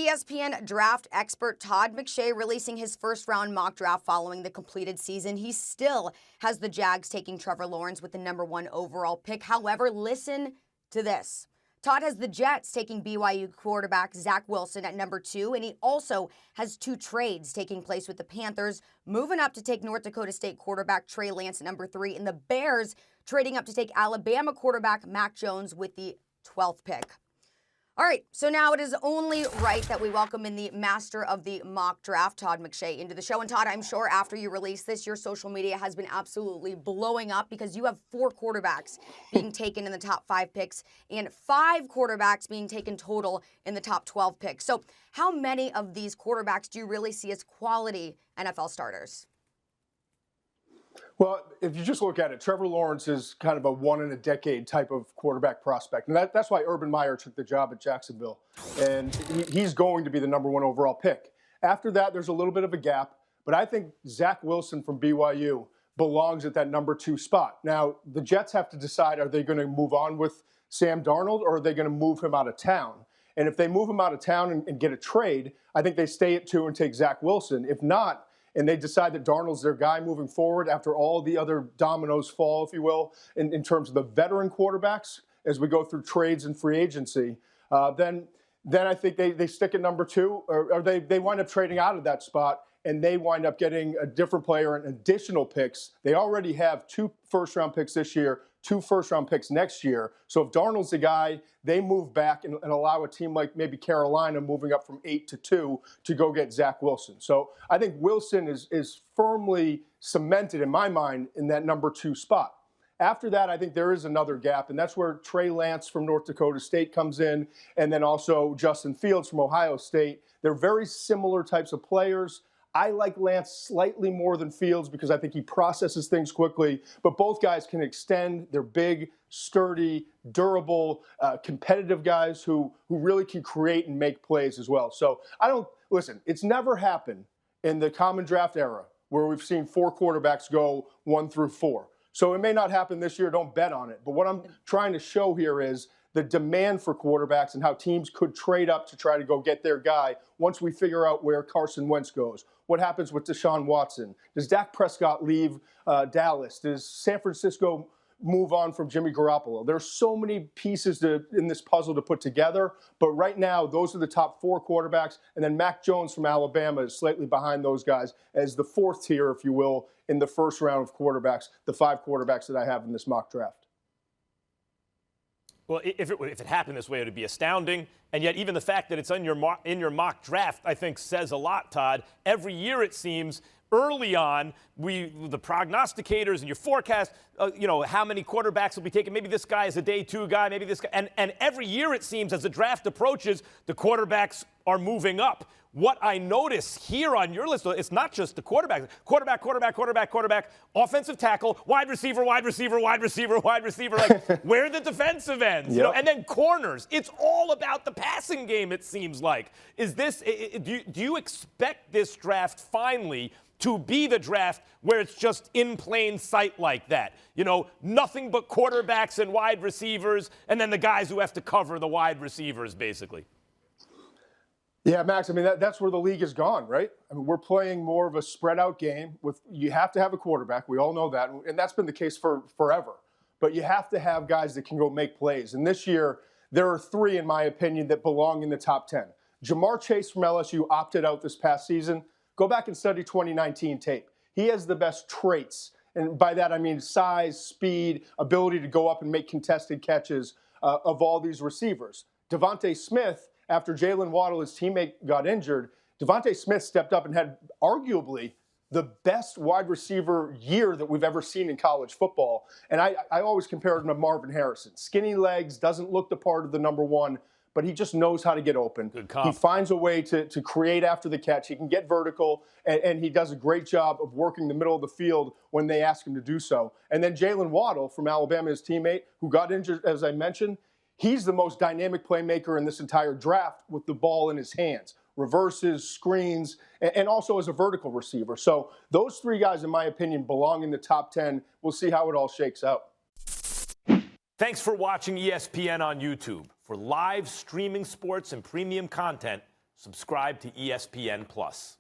ESPN draft expert Todd McShay releasing his first-round mock draft following the completed season. He still has the Jags taking Trevor Lawrence with the #1 overall pick. However, listen to this. Todd has the Jets taking BYU quarterback Zach Wilson at #2, and he also has 2 trades taking place with the Panthers, moving up to take North Dakota State quarterback Trey Lance at #3, and the Bears trading up to take Alabama quarterback Mac Jones with the 12th pick. All right, so now it is only right that we welcome in the master of the mock draft, Todd McShay, into the show. And Todd, I'm sure after you release this, your social media has been absolutely blowing up because you have 4 quarterbacks being taken in the top 5 picks and 5 quarterbacks being taken total in the top 12 picks. So how many of these quarterbacks do you really see as quality NFL starters? Well, if you just look at it, Trevor Lawrence is kind of a one-in-a-decade type of quarterback prospect. And that's why Urban Meyer took the job at Jacksonville. And he's going to be the #1 overall pick. After that, there's a little bit of a gap. But I think Zach Wilson from BYU belongs at that #2 spot. Now, the Jets have to decide, are they going to move on with Sam Darnold or are they going to move him out of town? And if they move him out of town and get a trade, I think they stay at 2 and take Zach Wilson. If not, and they decide that Darnold's their guy moving forward after all the other dominoes fall, if you will, in terms of the veteran quarterbacks as we go through trades and free agency, then I think they stick at #2, or they wind up trading out of that spot, and they wind up getting a different player and additional picks. They already have 2 first-round picks this year, 2 first-round picks next year. So if Darnold's the guy, they move back and allow a team like maybe Carolina moving up from 8 to 2 to go get Zach Wilson. So I think Wilson is firmly cemented in my mind in that #2 spot. After that, I think there is another gap, and that's where Trey Lance from North Dakota State comes in, and then also Justin Fields from Ohio State. They're very similar types of players. I like Lance slightly more than Fields because I think he processes things quickly, but both guys can extend. They're big, sturdy, durable, competitive guys who really can create and make plays as well. So listen, it's never happened in the common draft era where we've seen 4 quarterbacks go 1 through 4. So it may not happen this year. Don't bet on it. But what I'm trying to show here is the demand for quarterbacks and how teams could trade up to try to go get their guy once we figure out where Carson Wentz goes. What happens with Deshaun Watson? Does Dak Prescott leave Dallas? Does San Francisco move on from Jimmy Garoppolo? There's so many pieces in this puzzle to put together, but right now, those are the top 4 quarterbacks, and then Mac Jones from Alabama is slightly behind those guys as the 4th tier, if you will, in the first round of quarterbacks, the 5 quarterbacks that I have in this mock draft. Well, if it happened this way, it would be astounding. And yet even the fact that it's in your mock draft, I think, says a lot, Todd. Every year, it seems, early on, the prognosticators and your forecast, how many quarterbacks will be taken. Maybe this guy is a day 2 guy, maybe this guy. And every year, it seems, as the draft approaches, the quarterbacks are moving up. What I notice here on your list, it's not just the quarterback, offensive tackle, wide receiver. Like, where are the defensive ends? Yep. And then corners. It's all about the passing game, it seems like. Do you expect this draft finally to be the draft where it's just in plain sight like that? Nothing but quarterbacks and wide receivers, and then the guys who have to cover the wide receivers, basically. Yeah, Max, I mean, that's where the league has gone, right? I mean, we're playing more of a spread-out game. You have to have a quarterback. We all know that, and that's been the case for forever. But you have to have guys that can go make plays. And this year, there are 3, in my opinion, that belong in the top 10. Jamar Chase from LSU opted out this past season. Go back and study 2019 tape. He has the best traits, and by that I mean size, speed, ability to go up and make contested catches of all these receivers. Devontae Smith, after Jalen Waddle, his teammate, got injured, Devontae Smith stepped up and had arguably the best wide receiver year that we've ever seen in college football. And I always compared him to Marvin Harrison. Skinny legs, doesn't look the part of the #1, but he just knows how to get open. Good comp. He finds a way to create after the catch. He can get vertical, and he does a great job of working the middle of the field when they ask him to do so. And then Jalen Waddle from Alabama, his teammate, who got injured, as I mentioned, he's the most dynamic playmaker in this entire draft with the ball in his hands. Reverses, screens, and also as a vertical receiver. So those 3 guys, in my opinion, belong in the top 10. We'll see how it all shakes out. Thanks for watching ESPN on YouTube. For live streaming sports and premium content, subscribe to ESPN Plus.